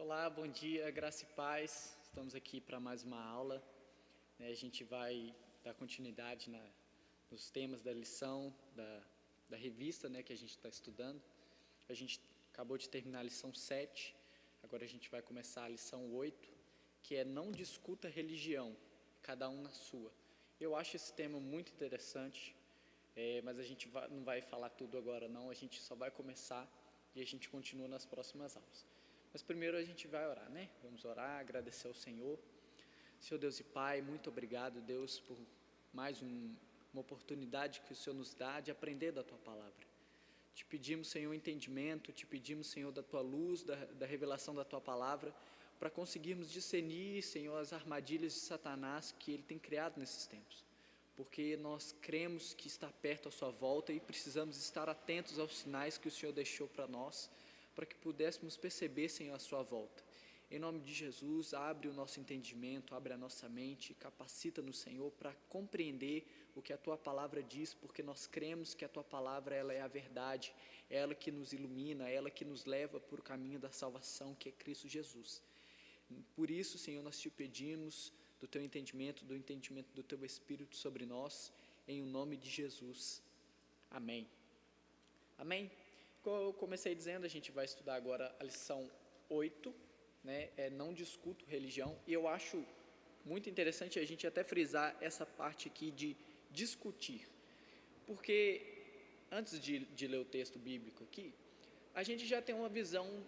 Olá, bom dia, graça e paz. Estamos aqui para mais uma aula. A gente vai dar continuidade nos temas da lição, da revista, que a gente está estudando. A gente acabou de terminar a lição 7, agora a gente vai começar a lição 8, que é não discuta religião, cada um na sua. Eu acho esse tema muito interessante, mas a gente não vai falar tudo agora não, a gente só vai começar e a gente continua nas próximas aulas. Mas primeiro a gente vai orar, Vamos orar, agradecer ao Senhor. Senhor Deus e Pai, muito obrigado, Deus, por mais uma oportunidade que o Senhor nos dá de aprender da Tua Palavra. Te pedimos, Senhor, entendimento, te pedimos, Senhor, da Tua luz, da revelação da Tua Palavra, para conseguirmos discernir, Senhor, as armadilhas de Satanás que ele tem criado nesses tempos. Porque nós cremos que está perto à sua volta e precisamos estar atentos aos sinais que o Senhor deixou para nós, para que pudéssemos perceber, Senhor, a sua volta. Em nome de Jesus, abre o nosso entendimento, abre a nossa mente, capacita-nos, Senhor, para compreender o que a Tua Palavra diz, porque nós cremos que a Tua Palavra ela é a verdade, é ela que nos ilumina, é ela que nos leva por o caminho da salvação, que é Cristo Jesus. Por isso, Senhor, nós te pedimos do Teu entendimento, do entendimento do Teu Espírito sobre nós, em o nome de Jesus. Amém. Amém. Como eu comecei dizendo, a gente vai estudar agora a lição 8, não discuto religião, e eu acho muito interessante a gente até frisar essa parte aqui de discutir, porque antes de ler o texto bíblico aqui, a gente já tem uma visão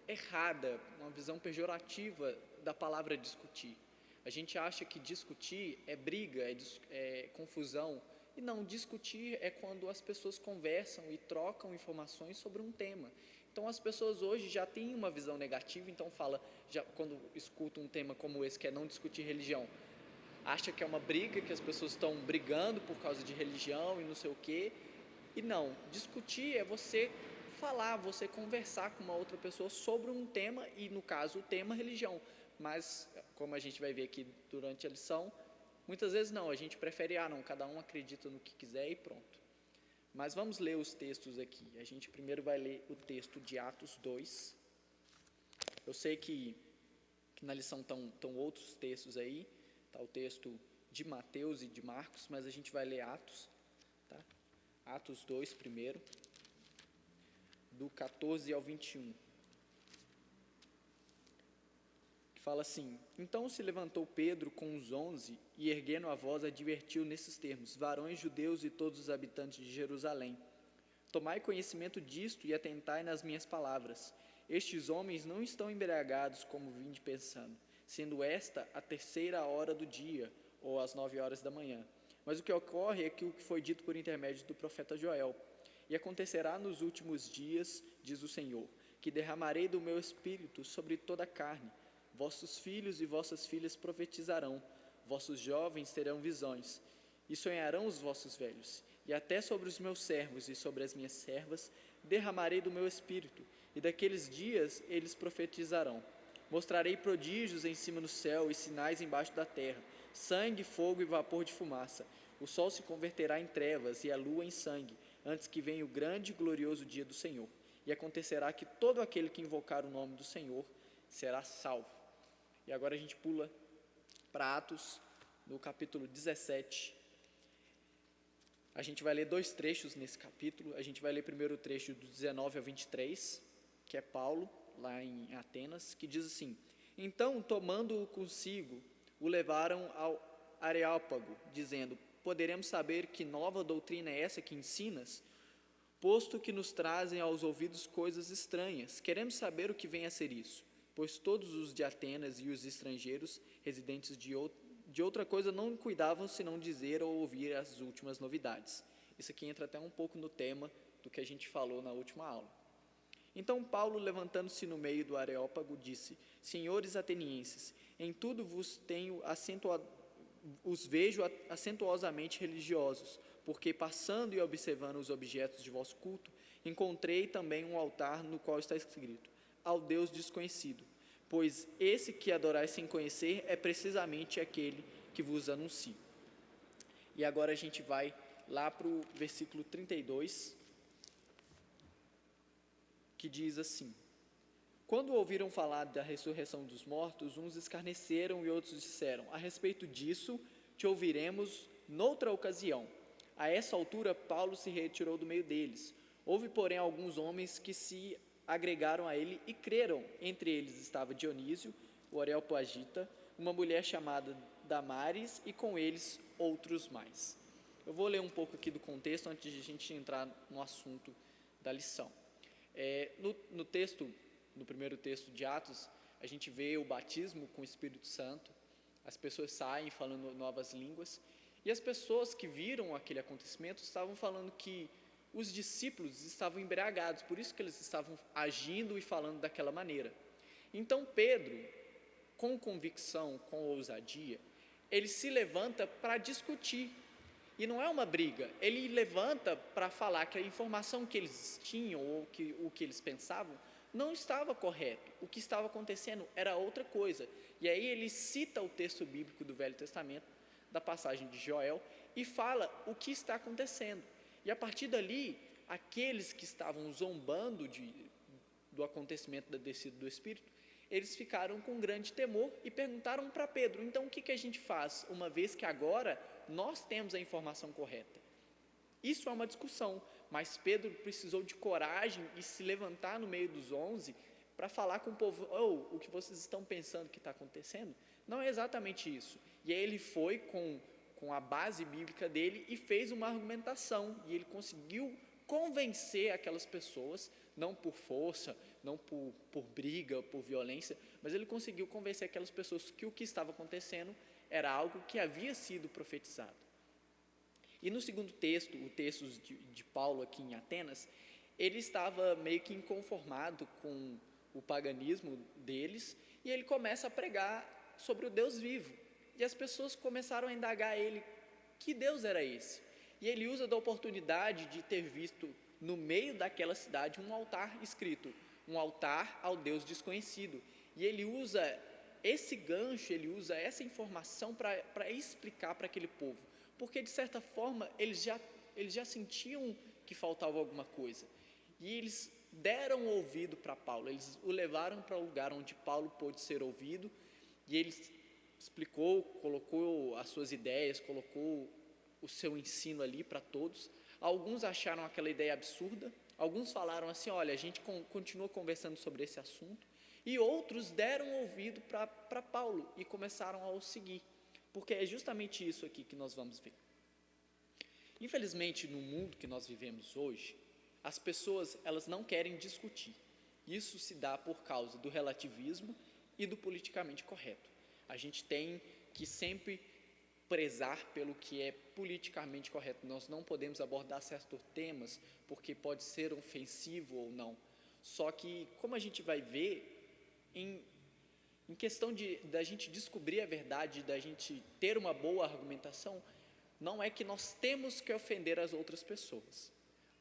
errada, uma visão pejorativa da palavra discutir. A gente acha que discutir é briga, é confusão. E não, discutir é quando as pessoas conversam e trocam informações sobre um tema. Então as pessoas hoje já têm uma visão negativa, então quando escuta um tema como esse, que é não discutir religião, acha que é uma briga, que as pessoas estão brigando por causa de religião e não sei o quê. E não, discutir é você falar, você conversar com uma outra pessoa sobre um tema, e no caso o tema religião. Mas, como a gente vai ver aqui durante a lição, muitas vezes não, a gente prefere, cada um acredita no que quiser e pronto. Mas vamos ler os textos aqui. A gente primeiro vai ler o texto de Atos 2. Eu sei que na lição estão outros textos aí, está o texto de Mateus e de Marcos, mas a gente vai ler Atos, tá? Atos 2 primeiro, do 14 ao 21. Fala assim: então se levantou Pedro com os 11 e, erguendo a voz, advertiu nesses termos: varões judeus e todos os habitantes de Jerusalém, tomai conhecimento disto e atentai nas minhas palavras. Estes homens não estão embriagados, como vinde pensando, sendo esta a 3ª hora do dia, ou às 9 horas da manhã. Mas o que ocorre é que o que foi dito por intermédio do profeta Joel: e acontecerá nos últimos dias, diz o Senhor, que derramarei do meu espírito sobre toda a carne. Vossos filhos e vossas filhas profetizarão, vossos jovens terão visões, e sonharão os vossos velhos. E até sobre os meus servos e sobre as minhas servas derramarei do meu espírito, e daqueles dias eles profetizarão. Mostrarei prodígios em cima no céu e sinais embaixo da terra, sangue, fogo e vapor de fumaça. O sol se converterá em trevas e a lua em sangue, antes que venha o grande e glorioso dia do Senhor. E acontecerá que todo aquele que invocar o nome do Senhor será salvo. E agora a gente pula para Atos, no capítulo 17. A gente vai ler 2 trechos nesse capítulo. A gente vai ler primeiro o trecho do 19 ao 23, que é Paulo, lá em Atenas, que diz assim: então, tomando-o consigo, o levaram ao Areópago, dizendo: poderemos saber que nova doutrina é essa que ensinas? Posto que nos trazem aos ouvidos coisas estranhas, queremos saber o que vem a ser isso. Pois todos os de Atenas e os estrangeiros, residentes de outra coisa, não cuidavam senão dizer ou ouvir as últimas novidades. Isso aqui entra até um pouco no tema do que a gente falou na última aula. Então Paulo, levantando-se no meio do Areópago, disse: senhores atenienses, em tudo os vejo acentuosamente religiosos, porque passando e observando os objetos de vosso culto, encontrei também um altar no qual está escrito: ao Deus desconhecido, pois esse que adorais sem conhecer é precisamente aquele que vos anuncio. E agora a gente vai lá para o versículo 32, que diz assim: Quando ouviram falar da ressurreição dos mortos, uns escarneceram e outros disseram: a respeito disso, te ouviremos noutra ocasião. A essa altura, Paulo se retirou do meio deles. Houve, porém, alguns homens que se agregaram a ele e creram. Entre eles estava Dionísio, o Areopagita, uma mulher chamada Damares e com eles outros mais. Eu vou ler um pouco aqui do contexto antes de a gente entrar no assunto da lição. No primeiro texto de Atos, a gente vê o batismo com o Espírito Santo, as pessoas saem falando novas línguas, e as pessoas que viram aquele acontecimento estavam falando que os discípulos estavam embriagados, por isso que eles estavam agindo e falando daquela maneira. Então Pedro, com convicção, com ousadia, ele se levanta para discutir, e não é uma briga, ele levanta para falar que a informação que eles tinham, ou o que eles pensavam, não estava correto, o que estava acontecendo era outra coisa. E aí ele cita o texto bíblico do Velho Testamento, da passagem de Joel, e fala o que está acontecendo. E a partir dali, aqueles que estavam zombando do acontecimento da descida do Espírito, eles ficaram com grande temor e perguntaram para Pedro: então o que a gente faz, uma vez que agora nós temos a informação correta? Isso é uma discussão, mas Pedro precisou de coragem e se levantar no meio dos 11 para falar com o povo: o que vocês estão pensando que está acontecendo não é exatamente isso. E aí ele foi com a base bíblica dele e fez uma argumentação, e ele conseguiu convencer aquelas pessoas, não por força, não por briga, por violência, mas ele conseguiu convencer aquelas pessoas que o que estava acontecendo era algo que havia sido profetizado. E no segundo texto, o texto de Paulo aqui em Atenas, ele estava meio que inconformado com o paganismo deles, e ele começa a pregar sobre o Deus vivo. E as pessoas começaram a indagar ele que Deus era esse. E ele usa da oportunidade de ter visto no meio daquela cidade um altar escrito, um altar ao Deus desconhecido. E ele usa esse gancho, ele usa essa informação para explicar para aquele povo. Porque, de certa forma, eles já sentiam que faltava alguma coisa. E eles deram ouvido para Paulo, eles o levaram para o lugar onde Paulo pôde ser ouvido, e ele explicou, colocou as suas ideias, colocou o seu ensino ali para todos. Alguns acharam aquela ideia absurda, alguns falaram assim: olha, a gente continua conversando sobre esse assunto, e outros deram ouvido para Paulo e começaram a o seguir. Porque é justamente isso aqui que nós vamos ver. Infelizmente, no mundo que nós vivemos hoje, as pessoas elas não querem discutir. Isso se dá por causa do relativismo e do politicamente correto. A gente tem que sempre prezar pelo que é politicamente correto. Nós não podemos abordar certos temas porque pode ser ofensivo ou não. Só que, como a gente vai ver, em questão da gente descobrir a verdade, da gente ter uma boa argumentação, não é que nós temos que ofender as outras pessoas.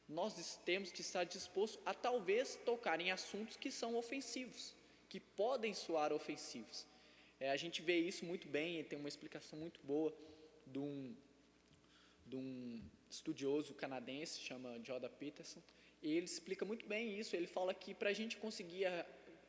Nós temos que estar dispostos a talvez tocar em assuntos que são ofensivos, que podem soar ofensivos. A gente vê isso muito bem, tem uma explicação muito boa de um estudioso canadense, chama Jordan Peterson, e ele explica muito bem isso. Ele fala que para a gente conseguir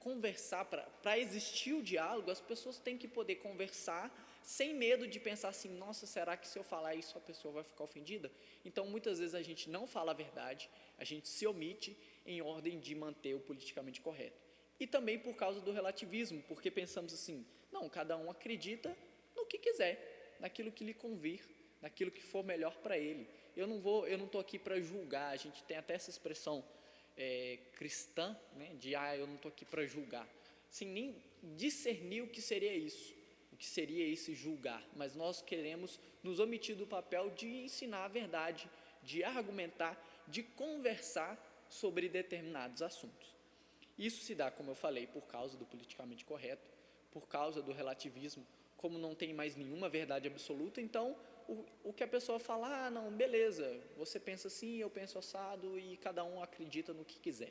conversar, para existir o diálogo, as pessoas têm que poder conversar sem medo de pensar assim: nossa, será que se eu falar isso a pessoa vai ficar ofendida? Então muitas vezes a gente não fala a verdade, a gente se omite em ordem de manter o politicamente correto. E também por causa do relativismo, porque pensamos assim: não, cada um acredita no que quiser, naquilo que lhe convir, naquilo que for melhor para ele. Eu não estou aqui para julgar. A gente tem até essa expressão cristã, né, de eu não estou aqui para julgar, sem nem discernir o que seria isso, o que seria esse julgar, mas nós queremos nos omitir do papel de ensinar a verdade, de argumentar, de conversar sobre determinados assuntos. Isso se dá, como eu falei, por causa do politicamente correto, por causa do relativismo. Como não tem mais nenhuma verdade absoluta, então o que a pessoa fala: não, beleza, você pensa assim, eu penso assado, e cada um acredita no que quiser.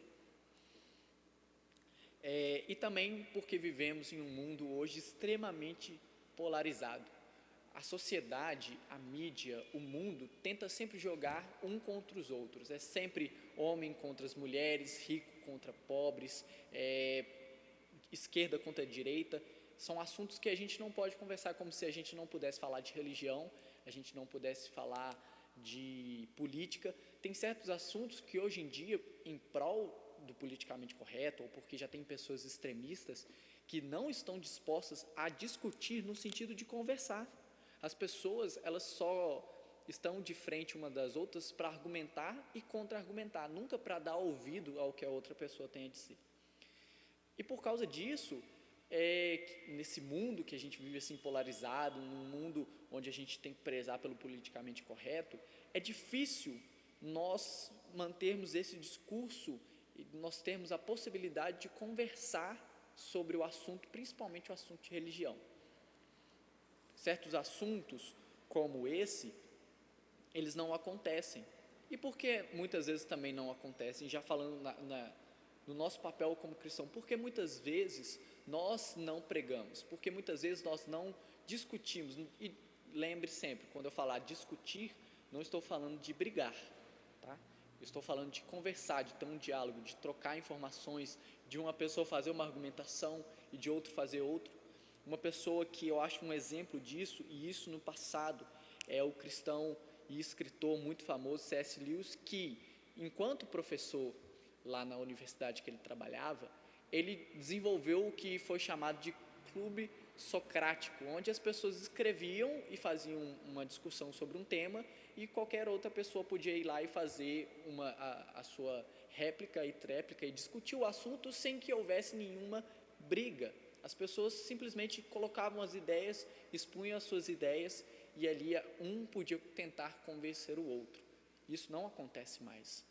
E também porque vivemos em um mundo hoje extremamente polarizado. A sociedade, a mídia, o mundo tenta sempre jogar um contra os outros. É sempre homem contra as mulheres, rico contra pobres, esquerda contra direita, são assuntos que a gente não pode conversar como se a gente não pudesse falar de religião, a gente não pudesse falar de política. Tem certos assuntos que hoje em dia, em prol do politicamente correto, ou porque já tem pessoas extremistas que não estão dispostas a discutir no sentido de conversar. As pessoas, elas só estão de frente uma das outras para argumentar e contra-argumentar, nunca para dar ouvido ao que a outra pessoa tem a dizer. E por causa disso, nesse mundo que a gente vive assim polarizado, num mundo onde a gente tem que prezar pelo politicamente correto, é difícil nós mantermos esse discurso e nós termos a possibilidade de conversar sobre o assunto, principalmente o assunto de religião. Certos assuntos como esse, eles não acontecem. E por que muitas vezes também não acontecem? Já falando no nosso papel como cristão, porque muitas vezes nós não pregamos, porque muitas vezes nós não discutimos. E lembre sempre, quando eu falar discutir, não estou falando de brigar, tá? Eu estou falando de conversar, de ter um diálogo, de trocar informações, de uma pessoa fazer uma argumentação e de outro fazer outro. Uma pessoa que eu acho um exemplo disso, e isso no passado, é o cristão e escritor muito famoso C.S. Lewis, que, enquanto professor lá na universidade que ele trabalhava, ele desenvolveu o que foi chamado de clube socrático, onde as pessoas escreviam e faziam uma discussão sobre um tema e qualquer outra pessoa podia ir lá e fazer a sua réplica e tréplica e discutir o assunto sem que houvesse nenhuma briga. As pessoas simplesmente colocavam as ideias, expunham as suas ideias e ali um podia tentar convencer o outro. Isso não acontece mais.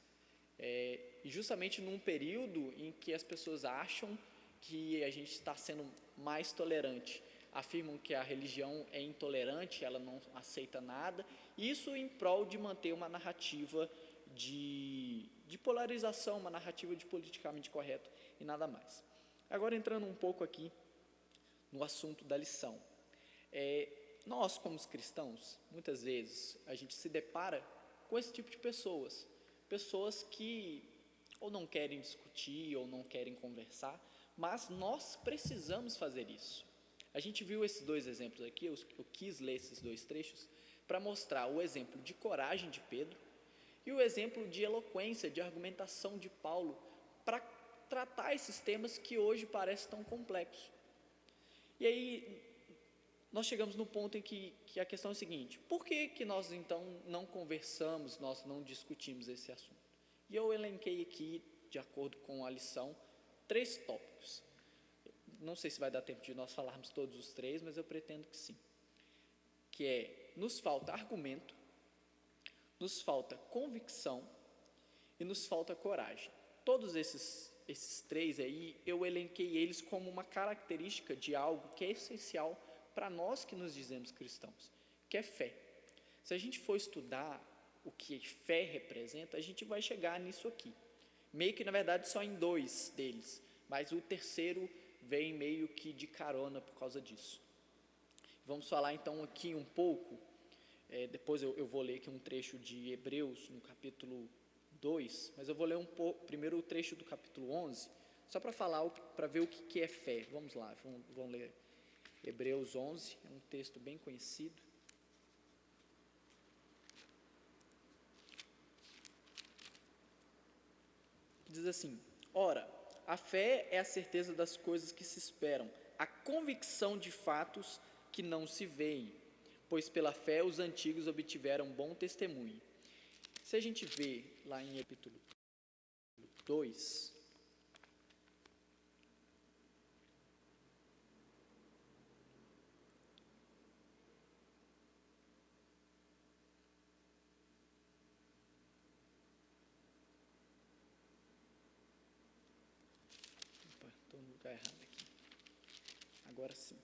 E justamente num período em que as pessoas acham que a gente está sendo mais tolerante, afirmam que a religião é intolerante, ela não aceita nada, isso em prol de manter uma narrativa de polarização, uma narrativa de politicamente correto e nada mais. Agora entrando um pouco aqui no assunto da lição. Nós, como cristãos, muitas vezes a gente se depara com esse tipo de pessoas que ou não querem discutir ou não querem conversar, mas nós precisamos fazer isso. A gente viu esses dois exemplos aqui, eu quis ler esses dois trechos para mostrar o exemplo de coragem de Pedro e o exemplo de eloquência, de argumentação de Paulo para tratar esses temas que hoje parecem tão complexos. E aí nós chegamos no ponto em que a questão é a seguinte: por que nós então não conversamos, nós não discutimos esse assunto? E eu elenquei aqui, de acordo com a lição, 3 tópicos. Não sei se vai dar tempo de nós falarmos todos os 3, mas eu pretendo que sim. Que é, nos falta argumento, nos falta convicção e nos falta coragem. Todos esses 3 aí, eu elenquei eles como uma característica de algo que é essencial para nós que nos dizemos cristãos, que é fé. Se a gente for estudar o que fé representa, a gente vai chegar nisso aqui. Meio que, na verdade, só em 2 deles, mas o terceiro vem meio que de carona por causa disso. Vamos falar então aqui um pouco, depois eu vou ler aqui um trecho de Hebreus, no capítulo 2, mas eu vou ler primeiro o trecho do capítulo 11, só para falar, para ver o que é fé. Vamos lá, vamos ler Hebreus 11, é um texto bem conhecido. Diz assim: ora, a fé é a certeza das coisas que se esperam, a convicção de fatos que não se veem, pois pela fé os antigos obtiveram bom testemunho. Se a gente vê lá em capítulo 2, estou no lugar errado aqui, agora sim.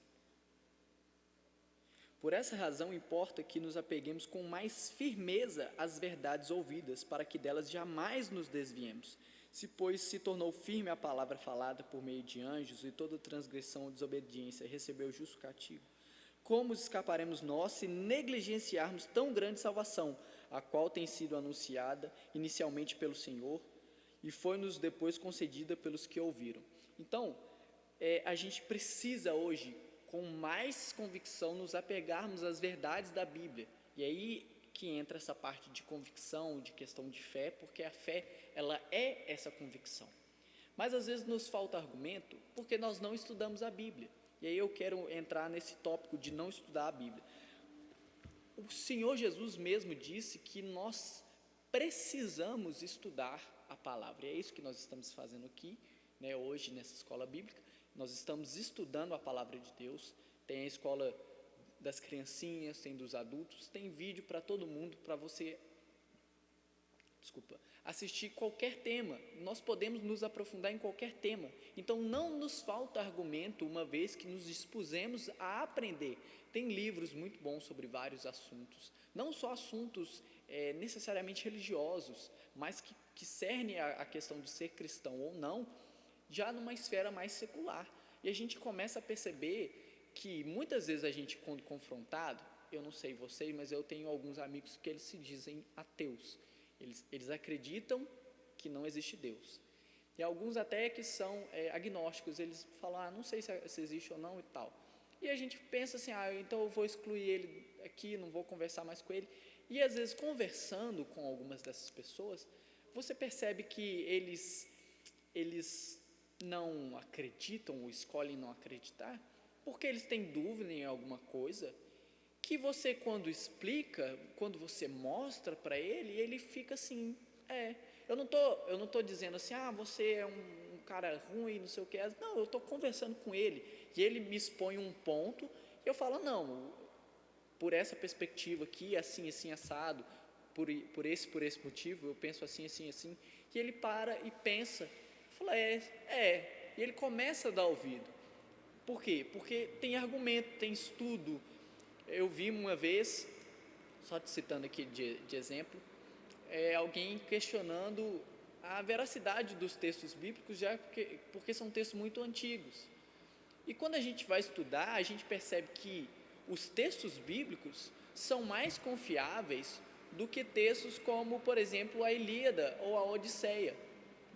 Por essa razão importa que nos apeguemos com mais firmeza às verdades ouvidas, para que delas jamais nos desviemos. Se, pois, se tornou firme a palavra falada por meio de anjos, e toda transgressão ou desobediência recebeu justo castigo, como escaparemos nós se negligenciarmos tão grande salvação, a qual tem sido anunciada inicialmente pelo Senhor, e foi-nos depois concedida pelos que ouviram? Então, a gente precisa hoje, com mais convicção, nos apegarmos às verdades da Bíblia. E aí que entra essa parte de convicção, de questão de fé, porque a fé, ela é essa convicção. Mas às vezes nos falta argumento porque nós não estudamos a Bíblia. E aí eu quero entrar nesse tópico de não estudar a Bíblia. O Senhor Jesus mesmo disse que nós precisamos estudar a palavra. E é isso que nós estamos fazendo aqui, né, hoje nessa escola bíblica. Nós estamos estudando a palavra de Deus. Tem a escola das criancinhas, tem dos adultos, tem vídeo para todo mundo, para você assistir qualquer tema. Nós podemos nos aprofundar em qualquer tema. Então não nos falta argumento, uma vez que nos dispusemos a aprender. Tem livros muito bons sobre vários assuntos, não só assuntos necessariamente religiosos, mas que cernem a questão de ser cristão ou não, já numa esfera mais secular. E a gente começa a perceber que muitas vezes a gente, quando confrontado, eu não sei vocês, mas eu tenho alguns amigos que eles se dizem ateus. Eles acreditam que não existe Deus. E alguns até que são agnósticos, eles falam, não sei se existe ou não e tal. E a gente pensa assim, então eu vou excluir ele aqui, não vou conversar mais com ele. E às vezes, conversando com algumas dessas pessoas, você percebe que eles não acreditam ou escolhem não acreditar, porque eles têm dúvida em alguma coisa, que você, quando explica, quando você mostra para ele, ele fica assim, eu não tô dizendo assim, você é um cara ruim, não sei o que, não, eu estou conversando com ele, e ele me expõe um ponto, e eu falo, não, por essa perspectiva aqui, assim, assim, assado, por esse motivo, eu penso assim, assim, assim, e ele para e pensa, fala, e ele começa a dar ouvido. Por quê? Porque tem argumento, tem estudo. Eu vi uma vez, só te citando aqui de exemplo, alguém questionando a veracidade dos textos bíblicos, já porque são textos muito antigos. E quando a gente vai estudar, a gente percebe que os textos bíblicos são mais confiáveis do que textos como, por exemplo, a Ilíada ou a Odisseia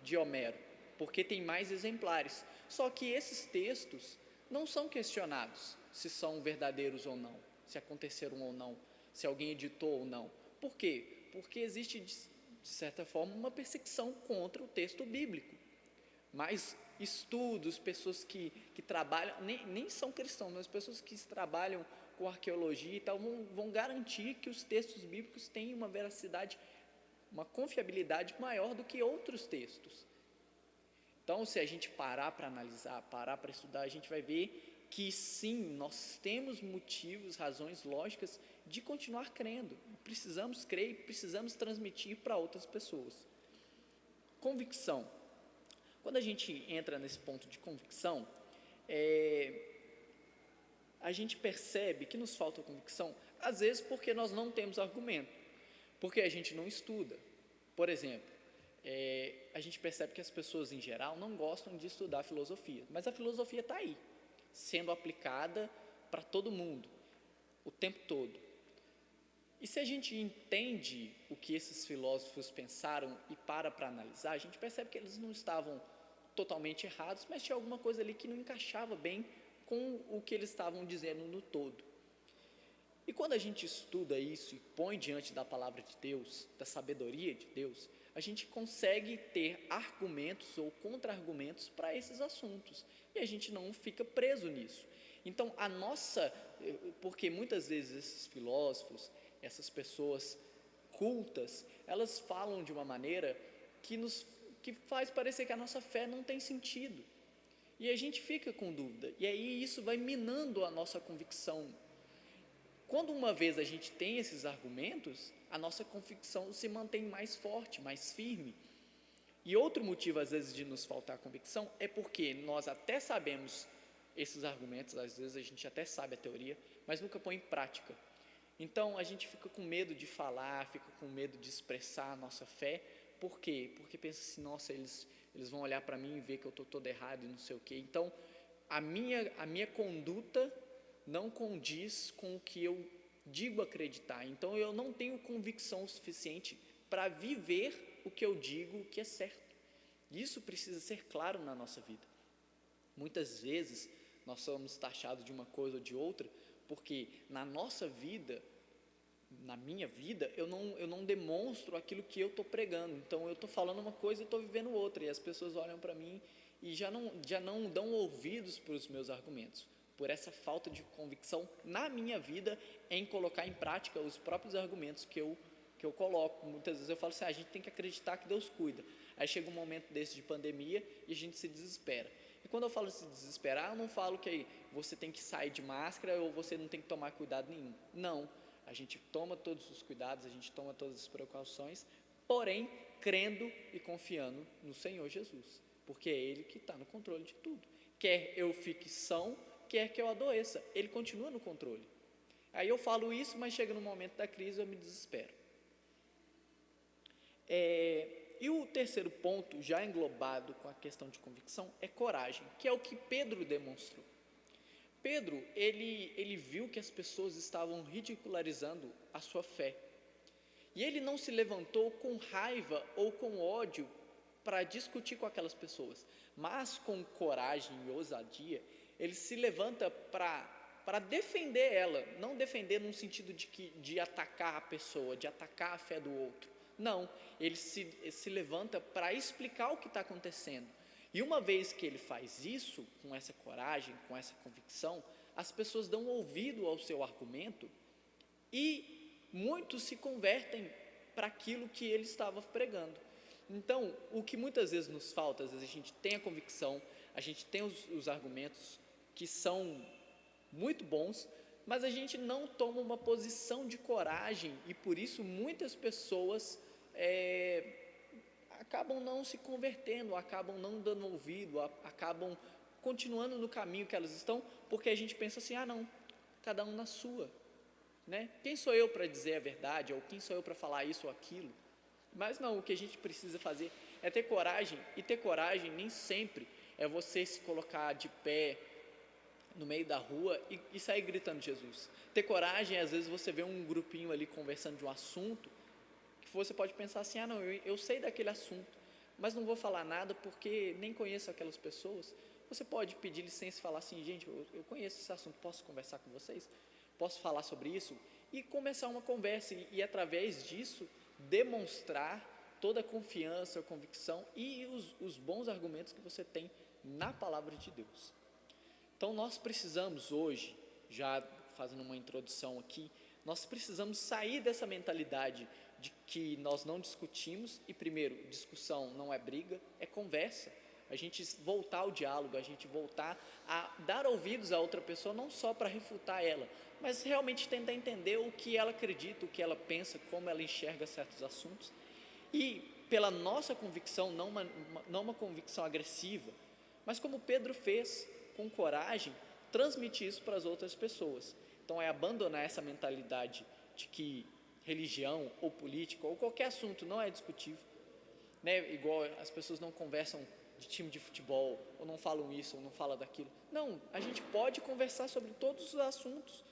de Homero, porque tem mais exemplares. Só que esses textos não são questionados se são verdadeiros ou não, se aconteceram ou não, se alguém editou ou não. Por quê? Porque existe, de certa forma, uma perseguição contra o texto bíblico. Mas estudos, pessoas que trabalham, nem são cristãos, mas pessoas que trabalham com arqueologia e tal, vão garantir que os textos bíblicos têm uma veracidade, uma confiabilidade maior do que outros textos. Então, se a gente parar para analisar, parar para estudar, a gente vai ver que sim, nós temos motivos, razões lógicas de continuar crendo. Precisamos crer e precisamos transmitir para outras pessoas. Convicção. Quando a gente entra nesse ponto de convicção, a gente percebe que nos falta convicção, às vezes porque nós não temos argumento, porque a gente não estuda. Por exemplo, a gente percebe que as pessoas em geral não gostam de estudar filosofia, mas a filosofia está aí, sendo aplicada para todo mundo, o tempo todo. E se a gente entende o que esses filósofos pensaram e para analisar, a gente percebe que eles não estavam totalmente errados, mas tinha alguma coisa ali que não encaixava bem com o que eles estavam dizendo no todo. E quando a gente estuda isso e põe diante da palavra de Deus, da sabedoria de Deus, a gente consegue ter argumentos ou contra-argumentos para esses assuntos, e a gente não fica preso nisso. Então, porque muitas vezes esses filósofos, essas pessoas cultas, elas falam de uma maneira que faz parecer que a nossa fé não tem sentido, e a gente fica com dúvida, e aí isso vai minando a nossa convicção. Quando uma vez a gente tem esses argumentos, a nossa convicção se mantém mais forte, mais firme. E outro motivo, às vezes, de nos faltar convicção é porque nós até sabemos esses argumentos, às vezes a gente até sabe a teoria, mas nunca põe em prática. Então, a gente fica com medo de falar, fica com medo de expressar a nossa fé. Por quê? Porque pensa assim, nossa, eles vão olhar para mim e ver que eu estou todo errado e não sei o quê. Então, a minha conduta não condiz com o que eu digo acreditar. Então, eu não tenho convicção suficiente para viver o que eu digo que é certo. Isso precisa ser claro na nossa vida. Muitas vezes nós somos taxados de uma coisa ou de outra, porque na nossa vida, na minha vida, eu não demonstro aquilo que eu estou pregando. Então eu estou falando uma coisa e estou vivendo outra, e as pessoas olham para mim e já não dão ouvidos para os meus argumentos, por essa falta de convicção na minha vida em colocar em prática os próprios argumentos que eu coloco. Muitas vezes eu falo assim, a gente tem que acreditar que Deus cuida. Aí chega um momento desse de pandemia e a gente se desespera. E quando eu falo se desesperar, eu não falo que você tem que sair de máscara ou você não tem que tomar cuidado nenhum. Não, a gente toma todos os cuidados, a gente toma todas as precauções, porém crendo e confiando no Senhor Jesus, porque é Ele que está no controle de tudo. Quer eu fique são, quer que eu adoeça, Ele continua no controle. Aí eu falo isso, mas chega no momento da crise eu me desespero. E o terceiro ponto, já englobado com a questão de convicção, é coragem, que é o que Pedro demonstrou. Pedro, ele viu que as pessoas estavam ridicularizando a sua fé. E ele não se levantou com raiva ou com ódio para discutir com aquelas pessoas, mas com coragem e ousadia, ele se levanta para defender ela, não defender num sentido de atacar a pessoa, de atacar a fé do outro. Não, ele se levanta para explicar o que está acontecendo. E uma vez que ele faz isso, com essa coragem, com essa convicção, as pessoas dão ouvido ao seu argumento e muitos se convertem para aquilo que ele estava pregando. Então, o que muitas vezes nos falta, às vezes a gente tem a convicção, a gente tem os argumentos que são muito bons, mas a gente não toma uma posição de coragem e por isso muitas pessoas acabam não se convertendo, acabam não dando ouvido, acabam continuando no caminho que elas estão, porque a gente pensa assim, não, cada um na sua, né? Quem sou eu para dizer a verdade, ou quem sou eu para falar isso ou aquilo? Mas não, o que a gente precisa fazer é ter coragem, e ter coragem nem sempre é você se colocar de pé no meio da rua e sair gritando Jesus. Ter coragem, às vezes você vê um grupinho ali conversando de um assunto, que você pode pensar assim, não, eu sei daquele assunto, mas não vou falar nada porque nem conheço aquelas pessoas. Você pode pedir licença e falar assim, gente, eu conheço esse assunto, posso conversar com vocês? Posso falar sobre isso? E começar uma conversa e através disso, demonstrar toda a confiança, a convicção e os bons argumentos que você tem na palavra de Deus. Então nós precisamos hoje, já fazendo uma introdução aqui, nós precisamos sair dessa mentalidade de que nós não discutimos, e primeiro, discussão não é briga, é conversa. A gente voltar ao diálogo, a gente voltar a dar ouvidos a outra pessoa, não só para refutar ela, mas realmente tentar entender o que ela acredita, o que ela pensa, como ela enxerga certos assuntos. E pela nossa convicção, não uma convicção agressiva, mas como Pedro fez, com coragem, transmitir isso para as outras pessoas. Então é abandonar essa mentalidade de que religião ou política ou qualquer assunto não é discutível, né? Igual as pessoas não conversam de time de futebol, ou não falam isso, ou não falam daquilo. Não, a gente pode conversar sobre todos os assuntos,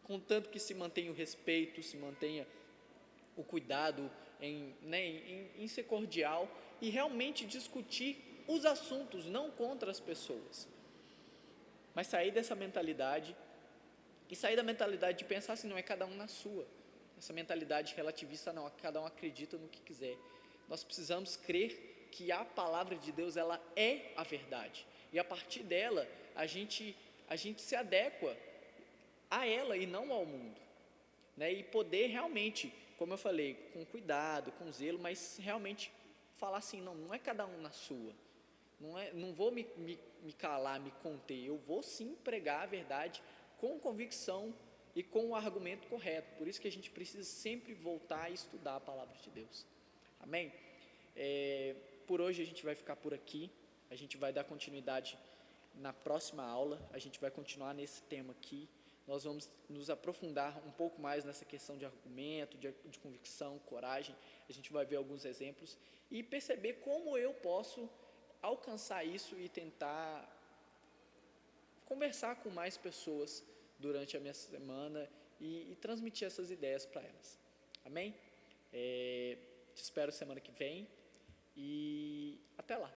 contanto que se mantenha o respeito, se mantenha o cuidado em ser cordial e realmente discutir os assuntos, não contra as pessoas, mas sair dessa mentalidade e sair da mentalidade de pensar assim, não é cada um na sua, essa mentalidade relativista não, cada um acredita no que quiser. Nós precisamos crer que a palavra de Deus, ela é a verdade, e a partir dela a gente se adequa a ela e não ao mundo, né? E poder realmente, como eu falei, com cuidado, com zelo, mas realmente falar assim, não é cada um na sua, não vou me calar, me conter, eu vou sim pregar a verdade com convicção e com o argumento correto. Por isso que a gente precisa sempre voltar a estudar a palavra de Deus. Amém? Por hoje a gente vai ficar por aqui, a gente vai dar continuidade na próxima aula, a gente vai continuar nesse tema aqui, nós vamos nos aprofundar um pouco mais nessa questão de argumento, de convicção, coragem, a gente vai ver alguns exemplos e perceber como eu posso alcançar isso e tentar conversar com mais pessoas durante a minha semana e transmitir essas ideias para elas. Amém? Te espero semana que vem e até lá.